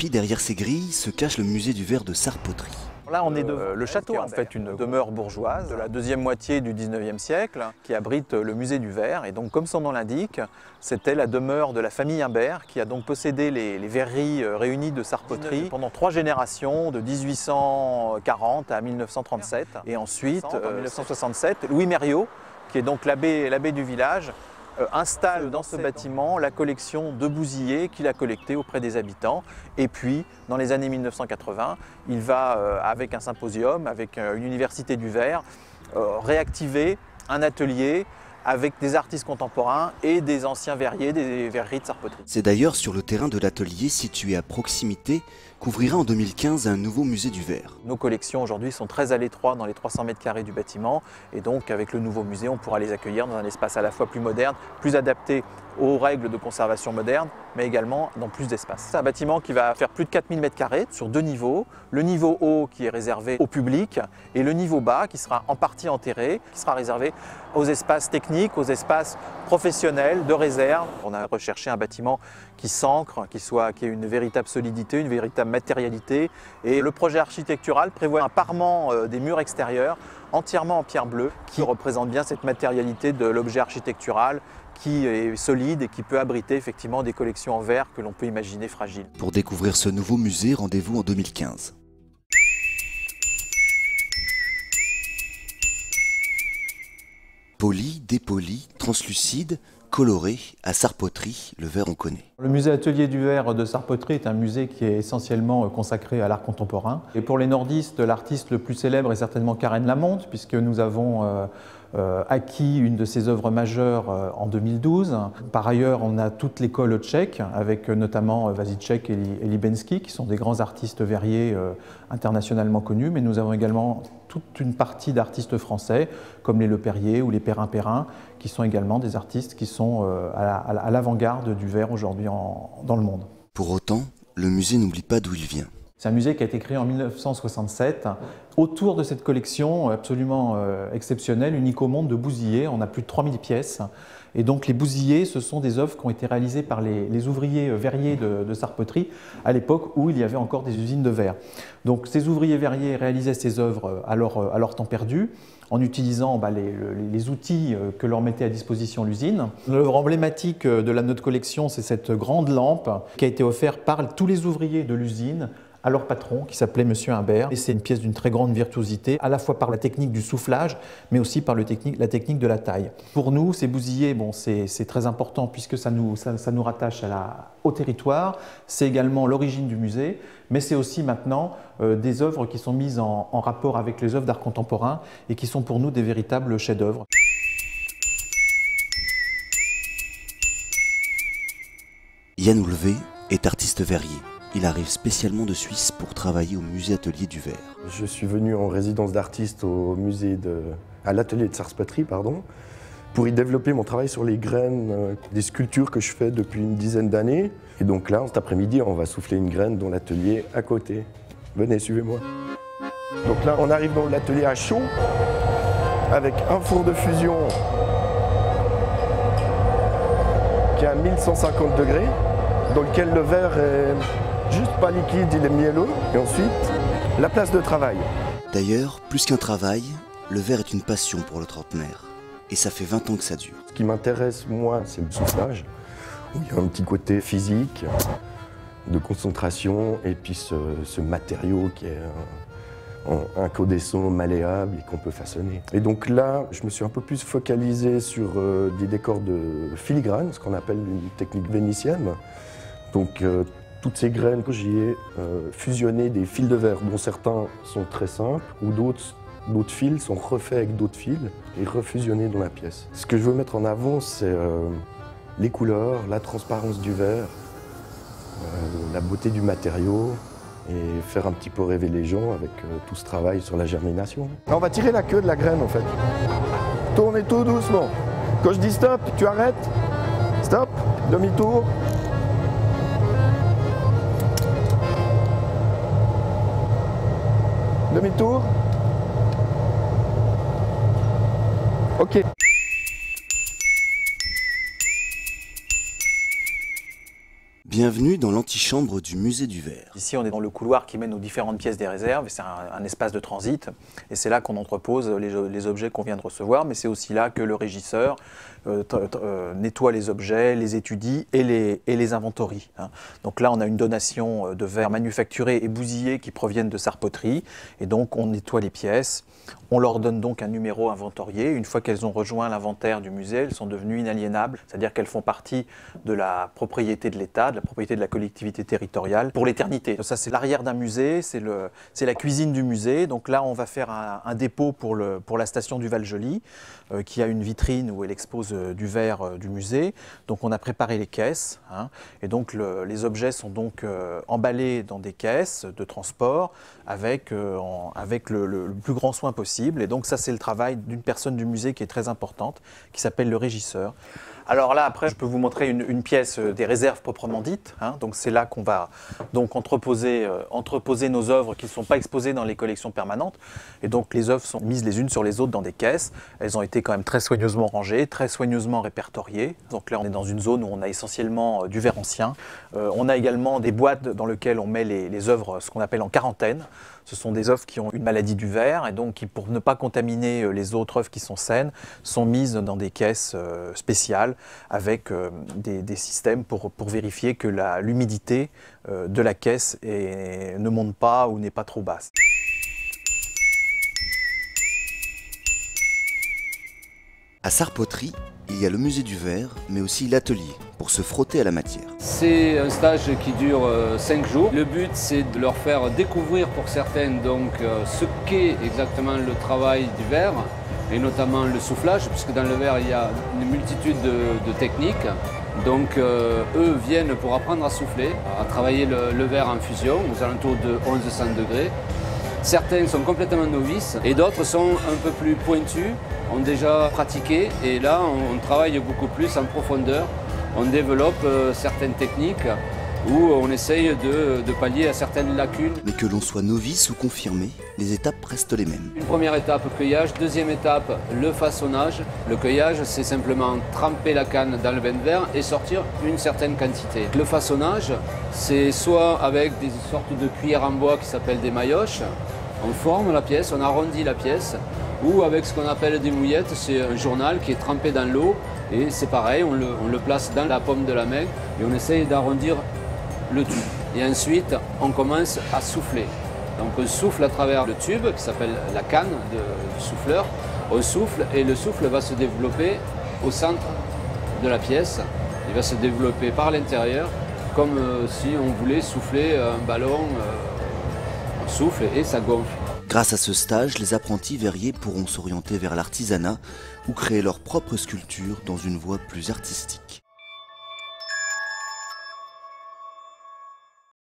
puis derrière ces grilles se cache le musée du verre de Sarre-Poterie. Là, on est devant le château, en fait une demeure bourgeoise de la deuxième moitié du 19e siècle qui abrite le musée du verre. Et donc, comme son nom l'indique, c'était la demeure de la famille Imbert qui a donc possédé les verreries réunies de Sarre-Poterie pendant 3 générations, de 1840 à 1937. Et ensuite, en 1967, Louis Mériot, qui est donc l'abbé du village, installe dans ce bâtiment la collection de Bouzillé qu'il a collectée auprès des habitants. Et puis, dans les années 1980, il va, avec un symposium, avec une université du verre, réactiver un atelier avec des artistes contemporains et des anciens verriers, des verreries de Sarre-Poterie. C'est d'ailleurs sur le terrain de l'atelier situé à proximité qu'ouvrira en 2015 un nouveau musée du verre. Nos collections aujourd'hui sont très à l'étroit dans les 300 mètres carrés du bâtiment et donc avec le nouveau musée on pourra les accueillir dans un espace à la fois plus moderne, plus adapté aux règles de conservation modernes, mais également dans plus d'espace. C'est un bâtiment qui va faire plus de 4000 mètres carrés sur 2 niveaux. Le niveau haut qui est réservé au public et le niveau bas qui sera en partie enterré, qui sera réservé aux espaces techniques, aux espaces professionnels, de réserve. On a recherché un bâtiment qui s'ancre, qui ait une véritable solidité, une véritable matérialité. Et le projet architectural prévoit un parement des murs extérieurs entièrement en pierre bleue qui représente bien cette matérialité de l'objet architectural qui est solide et qui peut abriter effectivement des collections en verre que l'on peut imaginer fragiles. Pour découvrir ce nouveau musée, rendez-vous en 2015. Poli, dépoli, translucide, coloré, à Sarre-Poterie, le verre on connaît. Le musée Atelier du verre de Sarre-Poterie est un musée qui est essentiellement consacré à l'art contemporain. Et pour les nordistes, l'artiste le plus célèbre est certainement Karen Lamonde, puisque nous avons acquis une de ses œuvres majeures en 2012. Par ailleurs, on a toute l'école tchèque, avec notamment Vazicek et Libensky, qui sont des grands artistes verriers internationalement connus, mais nous avons également toute une partie d'artistes français, comme les Le Perrier ou les Perrin-Perrin, qui sont également des artistes qui sont à l'avant-garde du verre aujourd'hui dans le monde. Pour autant, le musée n'oublie pas d'où il vient. C'est un musée qui a été créé en 1967 autour de cette collection absolument exceptionnelle, unique au monde, de Bouzillé. On a plus de 3000 pièces. Et donc les Bouzillés, ce sont des œuvres qui ont été réalisées par les ouvriers verriers de Sarre-Poterie à l'époque où il y avait encore des usines de verre. Donc ces ouvriers verriers réalisaient ces œuvres à leur temps perdu en utilisant les outils que leur mettait à disposition l'usine. L'œuvre emblématique de notre collection, c'est cette grande lampe qui a été offerte par tous les ouvriers de l'usine à leur patron qui s'appelait Monsieur Imbert. Et c'est une pièce d'une très grande virtuosité, à la fois par la technique du soufflage, mais aussi par la technique de la taille. Pour nous, ces Bouzillés, c'est très important puisque ça nous rattache au territoire. C'est également l'origine du musée, mais c'est aussi maintenant des œuvres qui sont mises en rapport avec les œuvres d'art contemporain et qui sont pour nous des véritables chefs-d'œuvre. Yann Oulvé est artiste verrier. Il arrive spécialement de Suisse pour travailler au musée Atelier du verre. Je suis venu en résidence d'artiste à l'atelier de Sarre-Poterie, pour y développer mon travail sur les graines des sculptures que je fais depuis une dizaine d'années. Et donc là, cet après-midi, on va souffler une graine dans l'atelier à côté. Venez, suivez-moi. Donc là, on arrive dans l'atelier à chaud, avec un four de fusion qui est à 1150 degrés, dans lequel le verre est juste pas liquide, il est mielleux. Et ensuite, la place de travail. D'ailleurs, plus qu'un travail, le verre est une passion pour le trentenaire. Et ça fait 20 ans que ça dure. Ce qui m'intéresse, moi, c'est le soufflage, où il y a un petit côté physique, de concentration, et puis ce matériau qui est un codesson malléable et qu'on peut façonner. Et donc là, je me suis un peu plus focalisé sur des décors de filigrane, ce qu'on appelle une technique vénitienne. Donc toutes ces graines que j'y ai fusionné des fils de verre, dont certains sont très simples, ou d'autres fils sont refaits avec d'autres fils et refusionnés dans la pièce. Ce que je veux mettre en avant, c'est les couleurs, la transparence du verre, la beauté du matériau, et faire un petit peu rêver les gens avec tout ce travail sur la germination. On va tirer la queue de la graine en fait. Tournez tout doucement. Quand je dis stop, tu arrêtes. Stop, demi-tour. Demi-tour. Ok. Bienvenue dans l'antichambre du musée du verre. Ici, on est dans le couloir qui mène aux différentes pièces des réserves. C'est un espace de transit et c'est là qu'on entrepose les objets qu'on vient de recevoir, mais c'est aussi là que le régisseur nettoie les objets, les étudie et les inventorie. Donc là, on a une donation de verre manufacturé et bousillé qui proviennent de Sarpoterie et donc on nettoie les pièces. On leur donne donc un numéro inventorié. Une fois qu'elles ont rejoint l'inventaire du musée, elles sont devenues inaliénables, c'est-à-dire qu'elles font partie de la propriété de l'État, de la propriété de la collectivité territoriale pour l'éternité. Ça, c'est l'arrière d'un musée, c'est la cuisine du musée. Donc là, on va faire un dépôt pour la station du Val-Joli, qui a une vitrine où elle expose du verre du musée. Donc on a préparé les caisses, et donc les objets sont donc emballés dans des caisses de transport avec le plus grand soin possible. Et donc ça, c'est le travail d'une personne du musée qui est très importante, qui s'appelle le régisseur. Alors là, après, je peux vous montrer une pièce des réserves proprement dites. Donc c'est là qu'on va donc entreposer nos œuvres qui ne sont pas exposées dans les collections permanentes. Et donc les œuvres sont mises les unes sur les autres dans des caisses. Elles ont été quand même très soigneusement rangées, très soigneusement répertoriées. Donc là, on est dans une zone où on a essentiellement du verre ancien. On a également des boîtes dans lesquelles on met les œuvres, ce qu'on appelle en quarantaine. Ce sont des œuvres qui ont une maladie du verre et donc qui, pour ne pas contaminer les autres œuvres qui sont saines, sont mises dans des caisses spéciales avec des systèmes pour vérifier que l'humidité de la caisse ne monte pas ou n'est pas trop basse. À Sarpoterie, il y a le musée du verre, mais aussi l'atelier, pour se frotter à la matière. C'est un stage qui dure 5 jours. Le but, c'est de leur faire découvrir pour certaines donc, ce qu'est exactement le travail du verre, et notamment le soufflage, puisque dans le verre, il y a une multitude de techniques. Donc eux viennent pour apprendre à souffler, à travailler le verre en fusion aux alentours de 1100 degrés. Certains sont complètement novices et d'autres sont un peu plus pointus, ont déjà pratiqué et là on travaille beaucoup plus en profondeur. On développe certaines techniques où on essaye de pallier à certaines lacunes. Mais que l'on soit novice ou confirmé, les étapes restent les mêmes. Une première étape, cueillage. Deuxième étape, le façonnage. Le cueillage, c'est simplement tremper la canne dans le bain de verre et sortir une certaine quantité. Le façonnage, c'est soit avec des sortes de cuillères en bois qui s'appellent des maillotches. On forme la pièce, on arrondit la pièce, ou avec ce qu'on appelle des mouillettes, c'est un journal qui est trempé dans l'eau et c'est pareil, on le place dans la paume de la main et on essaye d'arrondir le tout. Et ensuite, on commence à souffler. Donc on souffle à travers le tube qui s'appelle la canne du souffleur. On souffle et le souffle va se développer au centre de la pièce. Il va se développer par l'intérieur comme si on voulait souffler un ballon. On souffle et ça gonfle. Grâce à ce stage, les apprentis verriers pourront s'orienter vers l'artisanat ou créer leur propre sculpture dans une voie plus artistique.